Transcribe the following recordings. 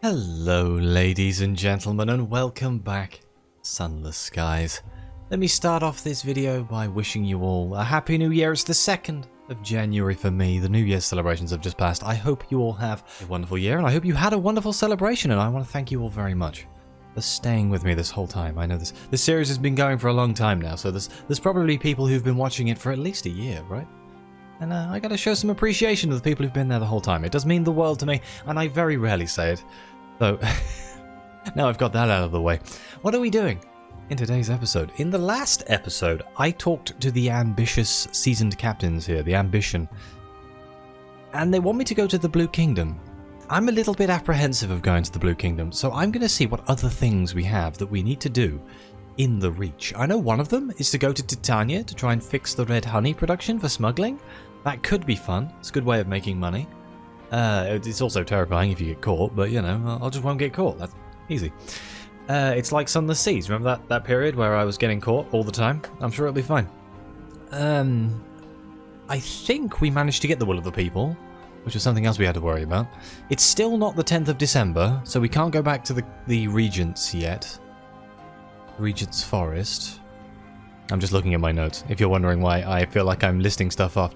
Hello ladies and gentlemen, and welcome back, Sunless skies. Let me start off this video by wishing you all a happy new year. It's the 2nd of January for me. The New Year's celebrations have just passed. I hope you all have a wonderful year, and I hope you had a wonderful celebration, and I want to thank you all very much for staying with me this whole time. I know this series has been going for a long time now, so there's probably people who've been watching it for at least a year, right? And I gotta show some appreciation to the people who've been there the whole time. It does mean the world to me, and I very rarely say it. So, now I've got that out of the way. What are we doing in today's episode? In the last episode, I talked to the ambitious seasoned captains here, the Ambition. And they want me to go to the Blue Kingdom. I'm a little bit apprehensive of going to the Blue Kingdom, so I'm going to see what other things we have that we need to do in the Reach. I know one of them is to go to Titania to try and fix the red honey production for smuggling. That could be fun. It's a good way of making money. It's also terrifying if you get caught, but you know, I just won't get caught. That's easy. It's like Sunless Seas. Remember that period where I was getting caught all the time? I'm sure it'll be fine. I think we managed to get the Will of the People, which was something else we had to worry about. It's still not the 10th of December, so we can't go back to the Regents yet. Regent's Forest. I'm just looking at my notes, if you're wondering why I feel like I'm listing stuff off.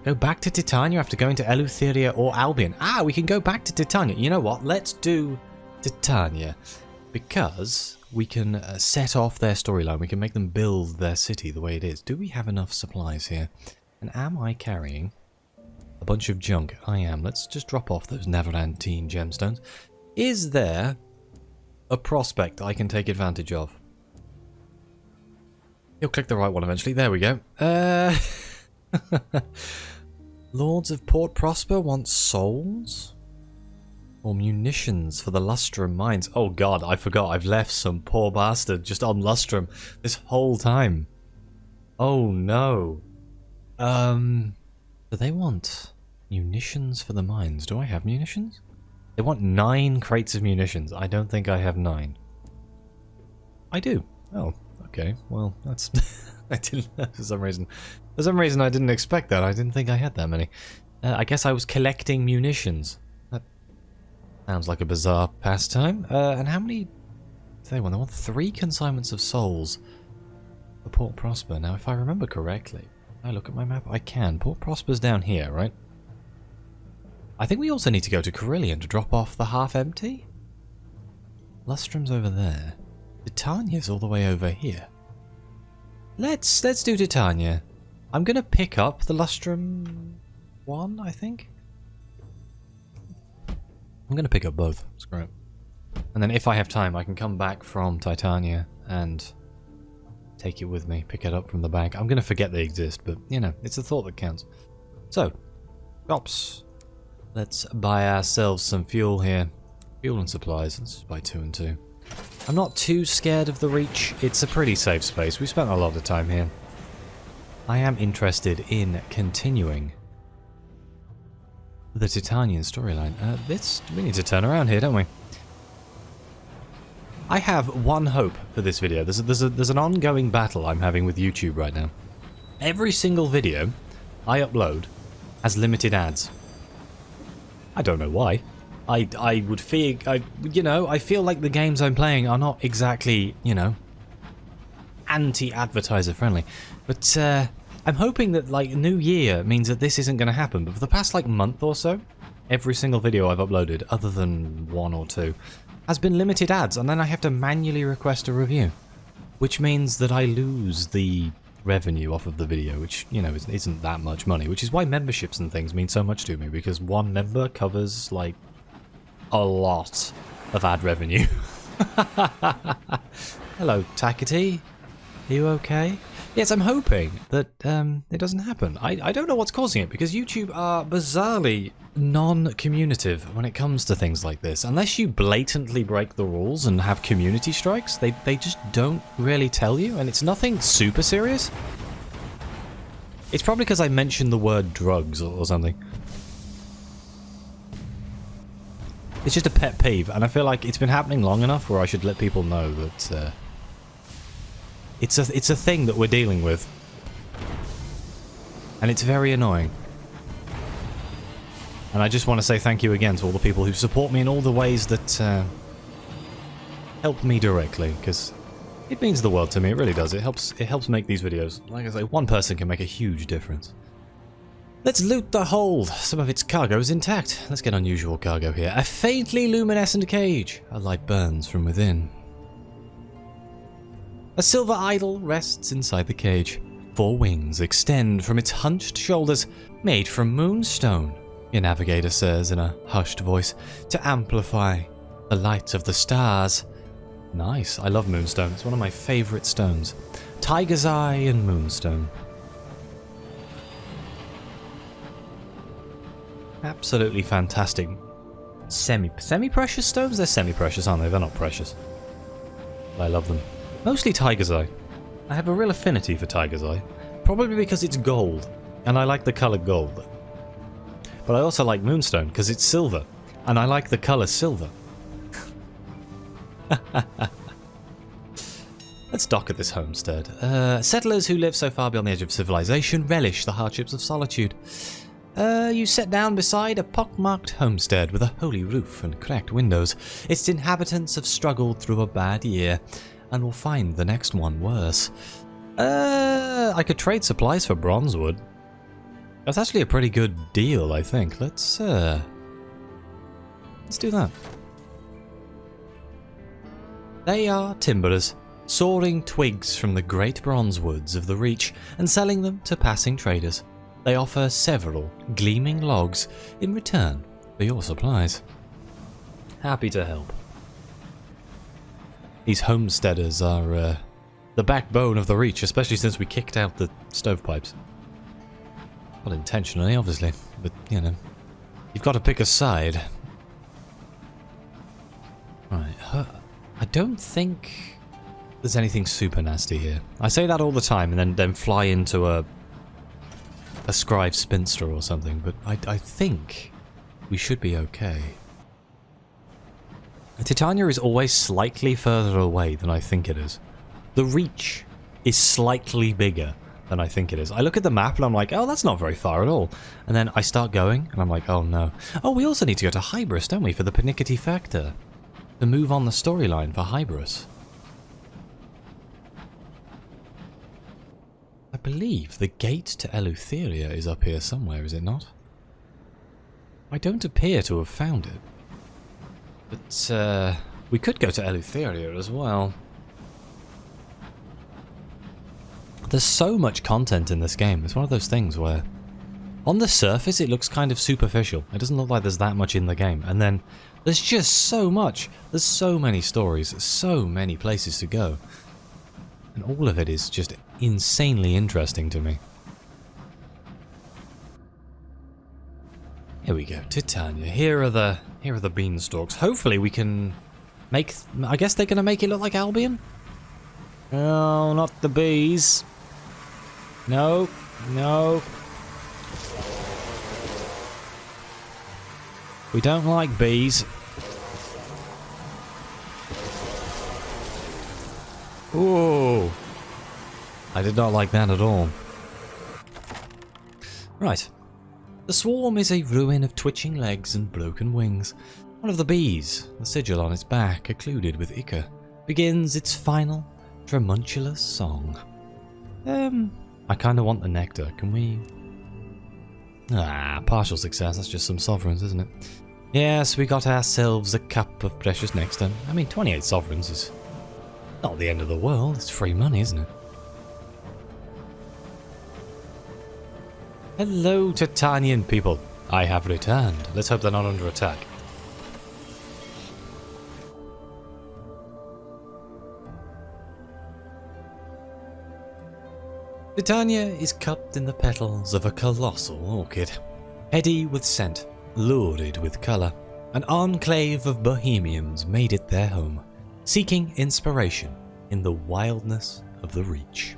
Go back to Titania after going to Eleutheria or Albion. We can go back to Titania. You know what? Let's do Titania. Because we can set off their storyline. We can make them build their city the way it is. Do we have enough supplies here? And am I carrying a bunch of junk? I am. Let's just drop off those Neverantine gemstones. Is there a prospect I can take advantage of? You'll click the right one eventually. There we go. Lords of Port Prosper want souls? Or munitions for the Lustrum mines? Oh god, I forgot I've left some poor bastard just on Lustrum this whole time. Oh no. Do they want munitions for the mines? Do I have munitions? They want 9 crates of munitions. I don't think I have 9. I do. Oh, okay. Well, that's... I didn't know for some reason. For some reason I didn't expect that. I didn't think I had that many. I guess I was collecting munitions. That sounds like a bizarre pastime. And how many... They want 3 consignments of souls for Port Prosper. Now, if I remember correctly, I look at my map, I can. Port Prosper's down here, right? I think we also need to go to Carillion to drop off the half-empty. Lustrum's over there. Titania's all the way over here. Let's do Titania. I'm gonna pick up the Lustrum one, I think. I'm gonna pick up both. Screw it. And then if I have time, I can come back from Titania and take it with me, pick it up from the bank. I'm gonna forget they exist, but you know, it's the thought that counts. So, shops. Let's buy ourselves some fuel here. Fuel and supplies. Let's just buy 2 and 2. I'm not too scared of the Reach. It's a pretty safe space. We spent a lot of time here. I am interested in continuing the Titanian storyline. We need to turn around here, don't we? I have one hope for this video. There's an ongoing battle I'm having with YouTube right now. Every single video I upload has limited ads. I don't know why. I would feel, I feel like the games I'm playing are not exactly, anti-advertiser friendly. But I'm hoping that, New Year means that this isn't going to happen. But for the past, month or so, every single video I've uploaded, other than 1 or 2, has been limited ads. And then I have to manually request a review. Which means that I lose the revenue off of the video, which, isn't that much money. Which is why memberships and things mean so much to me. Because one member covers, a lot of ad revenue. Hello, Takati. Are you okay? Yes, I'm hoping that it doesn't happen. I don't know what's causing it, because YouTube are bizarrely non-communicative when it comes to things like this. Unless you blatantly break the rules and have community strikes, they just don't really tell you, and it's nothing super serious. It's probably because I mentioned the word drugs or something. It's just a pet peeve, and I feel like it's been happening long enough where I should let people know that it's a thing that we're dealing with. And it's very annoying. And I just want to say thank you again to all the people who support me in all the ways that help me directly, because it means the world to me. It really does. It helps make these videos. Like I say, one person can make a huge difference. Let's loot the hold. Some of its cargo is intact. Let's get unusual cargo here. A faintly luminescent cage. A light burns from within. A silver idol rests inside the cage. 4 wings extend from its hunched shoulders, made from moonstone, your navigator says in a hushed voice, to amplify the light of the stars. Nice, I love moonstone. It's one of my favourite stones. Tiger's eye and moonstone. Absolutely fantastic. Semi-precious stones? They're semi-precious, aren't they? They're not precious. But I love them. Mostly tiger's eye. I have a real affinity for tiger's eye. Probably because it's gold, and I like the colour gold. But I also like moonstone because it's silver, and I like the colour silver. Let's dock at this homestead. Settlers who live so far beyond the edge of civilization relish the hardships of solitude. You sit down beside a pockmarked homestead with a holy roof and cracked windows. Its inhabitants have struggled through a bad year and will find the next one worse. I could trade supplies for bronzewood. That's actually a pretty good deal, I think. Let's do that. They are timberers, sawing twigs from the great bronze woods of the Reach and selling them to passing traders. They offer several gleaming logs in return for your supplies. Happy to help. These homesteaders are the backbone of the Reach, especially since we kicked out the stovepipes. Not intentionally, obviously, but, you know, you've got to pick a side. Right, I don't think there's anything super nasty here. I say that all the time and then fly into a scribe spinster or something, but I think we should be okay. Titania is always slightly further away than I think it is. The Reach is slightly bigger than I think it is. I look at the map and I'm like, oh, that's not very far at all. And then I start going and I'm like, oh no. Oh, we also need to go to Hybris, don't we, for the Pernickety Factor. To move on the storyline for Hybris. I believe the gate to Eleutheria is up here somewhere, is it not? I don't appear to have found it. But, we could go to Eleutheria as well. There's so much content in this game. It's one of those things where, on the surface, it looks kind of superficial. It doesn't look like there's that much in the game. And then, there's just so much. There's so many stories, so many places to go. And all of it is just insanely interesting to me. Here we go, Titania. Here are the beanstalks. Hopefully we can make... I guess they're going to make it look like Albion? Oh, not the bees. No, no. We don't like bees. Ooh. I did not like that at all. Right. The swarm is a ruin of twitching legs and broken wings. One of the bees, the sigil on its back occluded with ichor, begins its final, tremunculous song. I kinda want the nectar. Can we... Ah, partial success. That's just some sovereigns, isn't it? Yes, we got ourselves a cup of precious nectar. I mean, 28 sovereigns is not the end of the world. It's free money, isn't it? Hello, Titanian people. I have returned. Let's hope they're not under attack. Titania is cupped in the petals of a colossal orchid. Heady with scent, lurid with colour, an enclave of bohemians made it their home, seeking inspiration in the wildness of the Reach.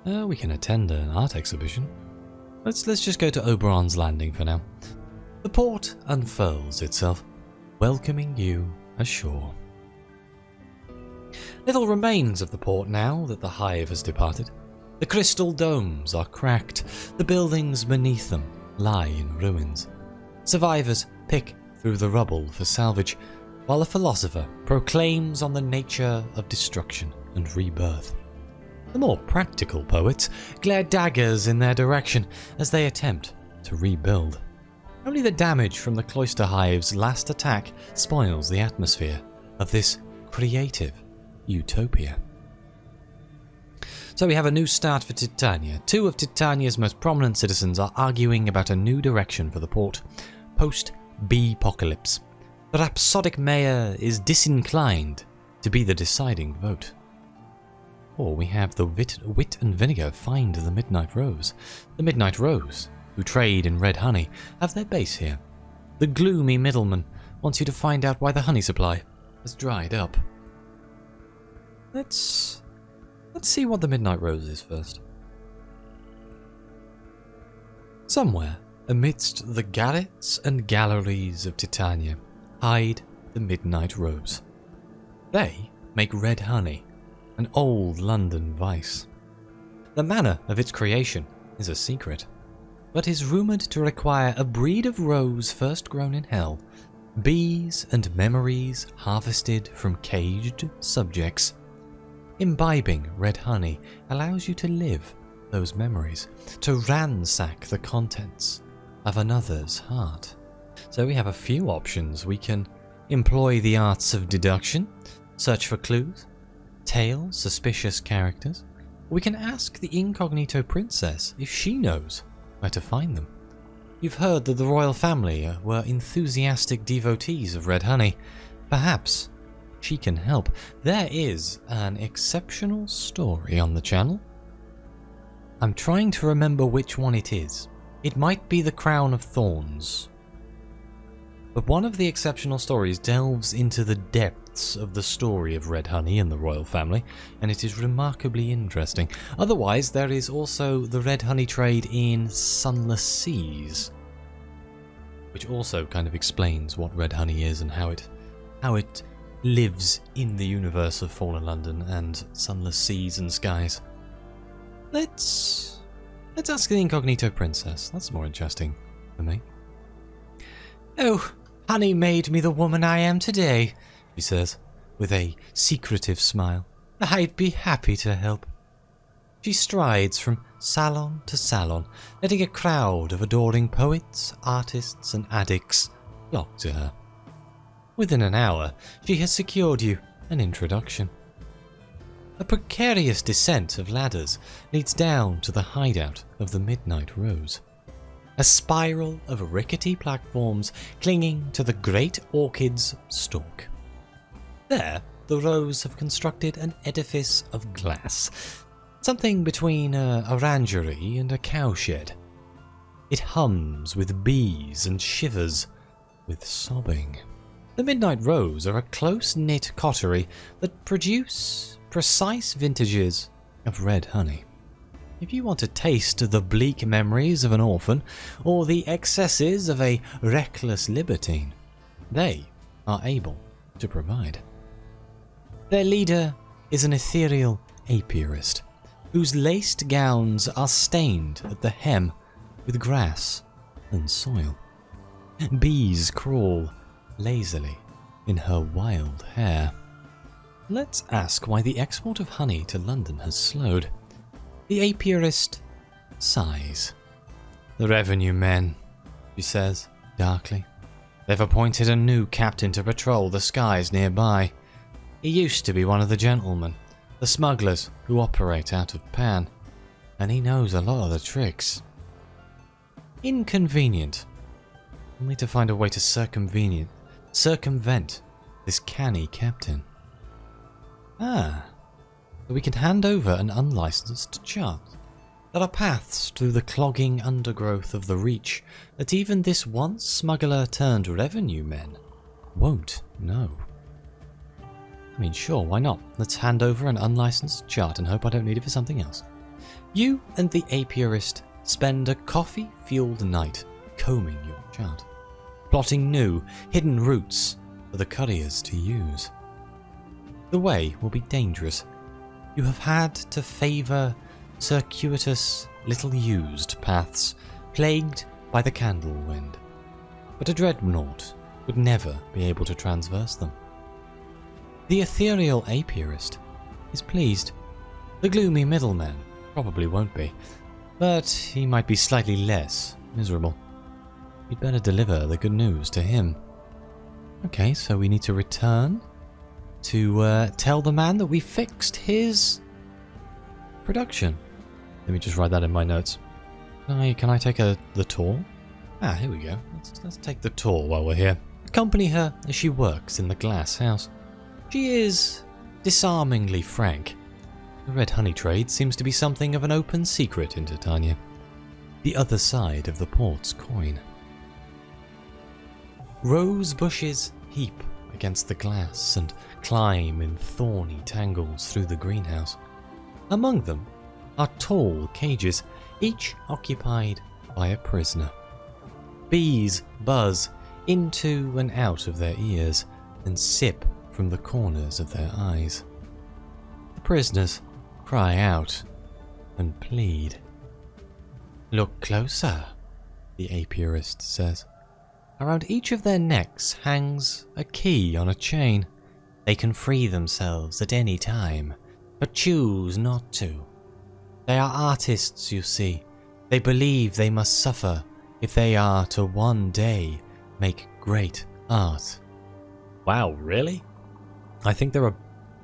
We can attend an art exhibition. Let's just go to Oberon's Landing for now. The port unfurls itself, welcoming you ashore. Little remains of the port now that the hive has departed. The crystal domes are cracked, the buildings beneath them lie in ruins. Survivors pick through the rubble for salvage, while a philosopher proclaims on the nature of destruction and rebirth. The more practical poets glare daggers in their direction as they attempt to rebuild. Only the damage from the cloister hive's last attack spoils the atmosphere of this creative utopia. So we have a new start for Titania. Two of Titania's most prominent citizens are arguing about a new direction for the port, post-bee-apocalypse. The rhapsodic mayor is disinclined to be the deciding vote. Or we have the Wit and Vinegar find the Midnight Rose. The Midnight Rose, who trade in red honey, have their base here. The gloomy middleman wants you to find out why the honey supply has dried up. Let's see what the Midnight Rose is first. Somewhere amidst the garrets and galleries of Titania hide the Midnight Rose. They make red honey, an old London vice. The manner of its creation is a secret, but is rumoured to require a breed of rose first grown in hell, bees and memories harvested from caged subjects. Imbibing red honey allows you to live those memories, to ransack the contents of another's heart. So we have a few options. We can employ the arts of deduction, search for clues, tail suspicious characters. We can ask the incognito princess if she knows where to find them. You've heard that the royal family were enthusiastic devotees of red honey. Perhaps she can help. There is an exceptional story on the channel. I'm trying to remember which one it is. It might be the Crown of Thorns. But one of the exceptional stories delves into the depths of the story of red honey in the royal family, and it is remarkably interesting. Otherwise, there is also the red honey trade in Sunless seas, which also kind of explains what red honey is and how it lives in the universe of Fallen London and sunless seas and skies. Let's ask the incognito princess. That's more interesting for me. Oh, honey made me the woman I am today, she says, with a secretive smile. I'd be happy to help. She strides from salon to salon, letting a crowd of adoring poets, artists, and addicts flock to her. Within an hour, she has secured you an introduction. A precarious descent of ladders leads down to the hideout of the Midnight Rose. A spiral of rickety platforms clinging to the great orchid's stalk. There, the Rose have constructed an edifice of glass, something between a orangery and a cowshed. It hums with bees and shivers with sobbing. The Midnight Rose are a close-knit coterie that produce precise vintages of red honey. If you want to taste the bleak memories of an orphan or the excesses of a reckless libertine, they are able to provide. Their leader is an ethereal apiarist, whose laced gowns are stained at the hem with grass and soil. Bees crawl lazily in her wild hair. Let's ask why the export of honey to London has slowed. The apiarist sighs. The revenue men, she says darkly. They've appointed a new captain to patrol the skies nearby. He used to be one of the gentlemen, the smugglers who operate out of Pan, and he knows a lot of the tricks. Inconvenient, only to find a way to circumvent this canny captain. So we can hand over an unlicensed chart. There are paths through the clogging undergrowth of the Reach that even this once smuggler turned revenue men won't know. I mean, sure, why not? Let's hand over an unlicensed chart and hope I don't need it for something else. You and the apiarist spend a coffee-fueled night combing your chart, plotting new, hidden routes for the couriers to use. The way will be dangerous. You have had to favour circuitous, little-used paths, plagued by the candle wind, but a dreadnought would never be able to transverse them. The ethereal apiarist is pleased. The gloomy middleman probably won't be, but he might be slightly less miserable. We'd better deliver the good news to him. Okay, so we need to return to tell the man that we fixed his production. Let me just write that in my notes. Can I take the tour? Ah, here we go. Let's take the tour while we're here. Accompany her as she works in the glass house. She is disarmingly frank. The red honey trade seems to be something of an open secret in Titania. The other side of the port's coin. Rose bushes heap against the glass and climb in thorny tangles through the greenhouse. Among them are tall cages, each occupied by a prisoner. Bees buzz into and out of their ears and sip from the corners of their eyes. The prisoners cry out and plead. Look closer, the apiarist says. Around each of their necks hangs a key on a chain. They can free themselves at any time, but choose not to. They are artists, you see. They believe they must suffer if they are to one day make great art. Wow, really? I think there are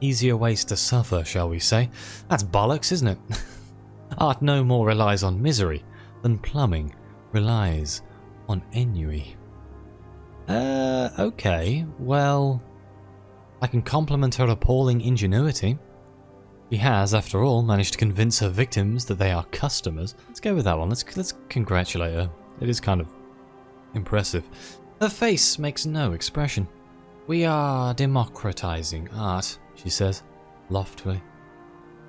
easier ways to suffer, shall we say. That's bollocks, isn't it? Art no more relies on misery than plumbing relies on ennui. Okay, well, I can compliment her appalling ingenuity. She has, after all, managed to convince her victims that they are customers. Let's go with that one. Let's congratulate her. It is kind of impressive. Her face makes no expression. We are democratizing art, she says, loftily.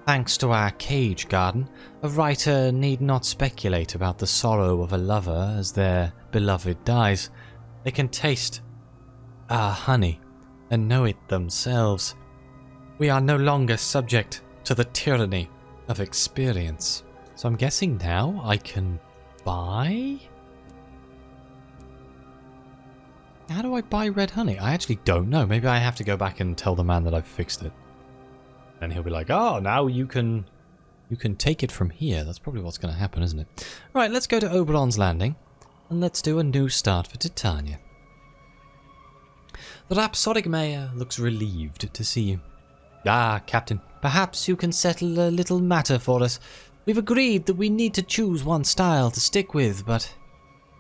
Thanks to our cage garden, a writer need not speculate about the sorrow of a lover as their beloved dies. They can taste our honey and know it themselves. We are no longer subject to the tyranny of experience. So I'm guessing now I can buy? How do I buy red honey? I actually don't know. Maybe I have to go back and tell the man that I've fixed it. And he'll be like, oh, now you can take it from here. That's probably what's going to happen, isn't it? Right, let's go to Oberon's Landing. And let's do a new start for Titania. The rhapsodic mayor looks relieved to see you. Ah, Captain, perhaps you can settle a little matter for us. We've agreed that we need to choose one style to stick with, but...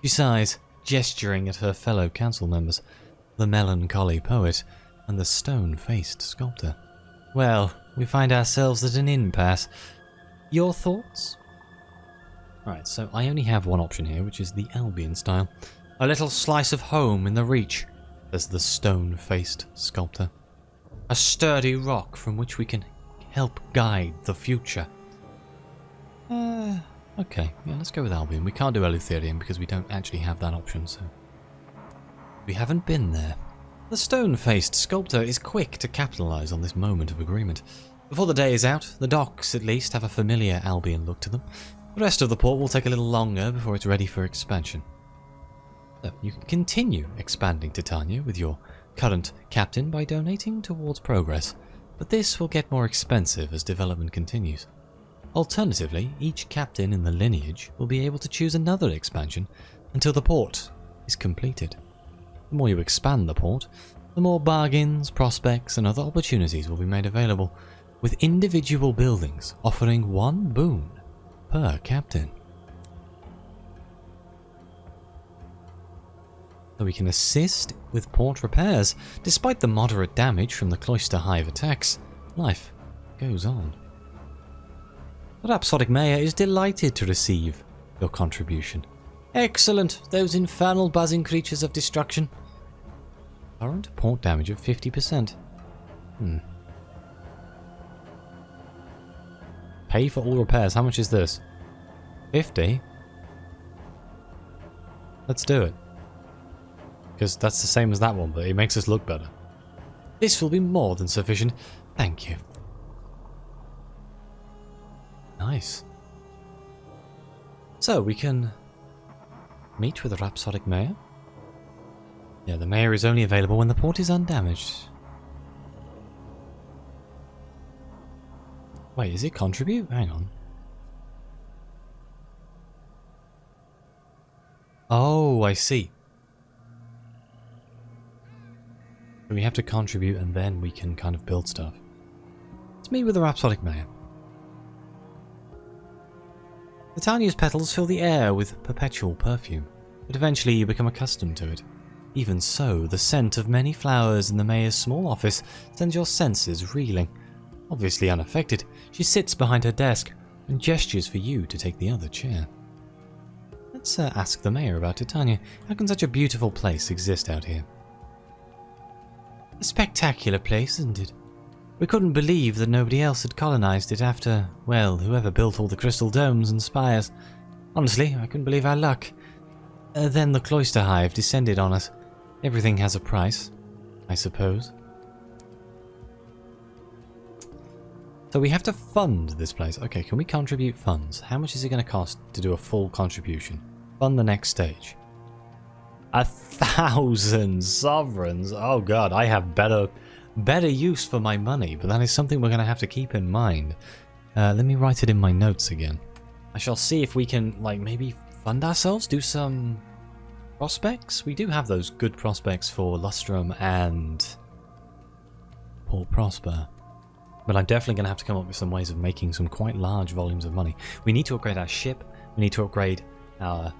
She sighs, gesturing at her fellow council members, the melancholy poet and the stone-faced sculptor. Well, we find ourselves at an impasse. Your thoughts? Alright, so I only have one option here, which is the Albion style. A little slice of home in the reach, says the stone-faced sculptor. A sturdy rock from which we can help guide the future. Okay, yeah, let's go with Albion. We can't do Eleutherium because we don't actually have that option, so... We haven't been there. The stone-faced sculptor is quick to capitalise on this moment of agreement. Before the day is out, the docks at least have a familiar Albion look to them. The rest of the port will take a little longer before it's ready for expansion. So, you can continue expanding Titania with your current captain by donating towards progress, but this will get more expensive as development continues. Alternatively, each captain in the lineage will be able to choose another expansion until the port is completed. The more you expand the port, the more bargains, prospects, and other opportunities will be made available, with individual buildings offering one boon per captain. So we can assist with port repairs. Despite the moderate damage from the Cloister Hive attacks, life goes on. The Rhapsodic Mayor is delighted to receive your contribution. Excellent, those infernal buzzing creatures of destruction. Current port damage of 50%. Pay for all repairs. How much is this? 50? Let's do it. Because that's the same as that one, but it makes us look better. This will be more than sufficient. Thank you. Nice. So we can Meet with the Rhapsodic Mayor? Yeah, the mayor is only available when the port is undamaged. Wait, is it contribute? Hang on. Oh, I see. So we have to contribute and then we can kind of build stuff. Let's meet with the Rhapsodic Mayor. Titania's petals fill the air with perpetual perfume, but eventually you become accustomed to it. Even so, the scent of many flowers in the mayor's small office sends your senses reeling. Obviously unaffected, she sits behind her desk and gestures for you to take the other chair. Let's ask the mayor about Titania. How can such a beautiful place exist out here? A spectacular place, isn't it? We couldn't believe that nobody else had colonized it after, well, whoever built all the crystal domes and spires. Honestly, I couldn't believe our luck. Then the cloister hive descended on us. Everything has a price, I suppose. So we have to fund this place. Okay, can we contribute funds? How much is it going to cost to do a full contribution? Fund the next stage. 1,000 sovereigns. Oh god, I have better use for my money, but that is something we're going to have to keep in mind. Let me write it in my notes again. I shall see if we can, like, maybe fund ourselves, do some prospects. We do have those good prospects for Lustrum and Port Prosper. But I'm definitely going to have to come up with some ways of making some quite large volumes of money. We need to upgrade our ship. We need to upgrade our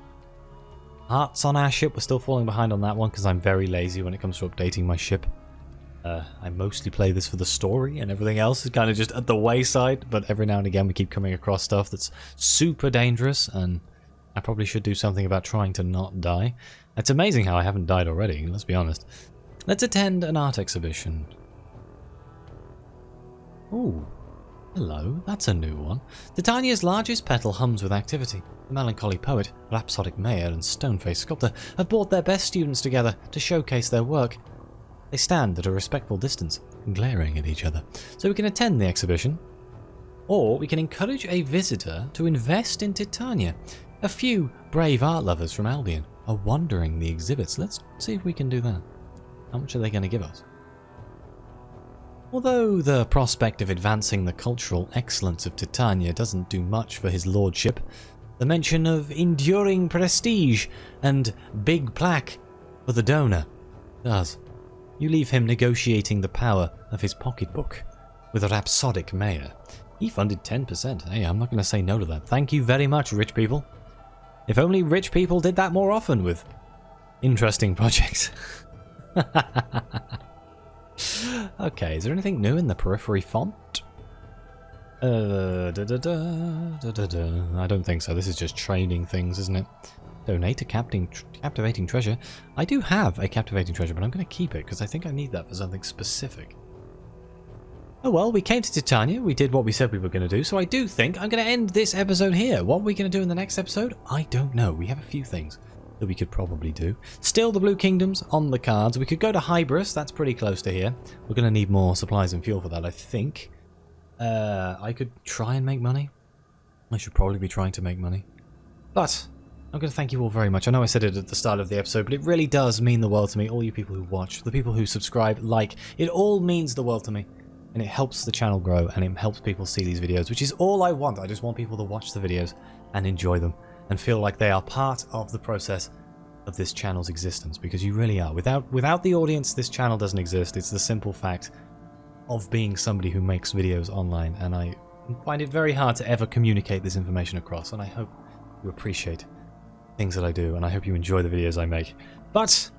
parts on our ship. We're still falling behind on that one because I'm very lazy when it comes to updating my ship. I mostly play this for the story, and everything else is kind of just at the wayside, but every now and again we keep coming across stuff that's super dangerous, and I probably should do something about trying to not die. It's amazing how I haven't died already, let's be honest. Let's attend an art exhibition. Ooh, hello, that's a new one. Titania's largest petal hums with activity. The melancholy poet, rhapsodic mayor, and stone-faced sculptor have brought their best students together to showcase their work. They stand at a respectful distance, glaring at each other. So we can attend the exhibition, or we can encourage a visitor to invest in Titania. A few brave art lovers from Albion are wandering the exhibits. Let's see if we can do that. How much are they going to give us? Although the prospect of advancing the cultural excellence of Titania doesn't do much for his lordship, the mention of enduring prestige and big plaque for the donor does. You leave him negotiating the power of his pocketbook with a rhapsodic mayor. He funded 10%. Hey, I'm not going to say no to that. Thank you very much, rich people. If only rich people did that more often with interesting projects. Okay, is there anything new in the periphery font? I don't think so. This is just trading things, isn't it? Donate a captivating treasure. I do have a captivating treasure, but I'm going to keep it because I think I need that for something specific. Oh well, we came to Titania. We did what we said we were going to do, so I do think I'm going to end this episode here. What are we going to do in the next episode? I don't know. We have a few things that we could probably do. Still the Blue Kingdoms on the cards. We could go to Hybris. That's pretty close to here. We're going to need more supplies and fuel for that, I think. I could try and make money. I should probably be trying to make money. But I'm going to thank you all very much. I know I said it at the start of the episode, but it really does mean the world to me. All you people who watch, the people who subscribe, like, it all means the world to me. And it helps the channel grow, and it helps people see these videos, which is all I want. I just want people to watch the videos and enjoy them and feel like they are part of the process of this channel's existence, because you really are. Without the audience, this channel doesn't exist. It's the simple fact of being somebody who makes videos online, and I find it very hard to ever communicate this information across, and I hope you appreciate things that I do, and I hope you enjoy the videos I make. But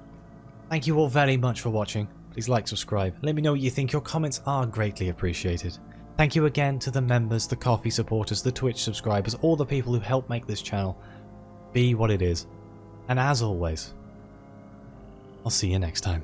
thank you all very much for watching. Please like, subscribe, let me know what you think. Your comments are greatly appreciated. Thank you again to the members, the Ko-fi supporters, the Twitch subscribers, all the people who help make this channel be what it is. And as always, I'll see you next time.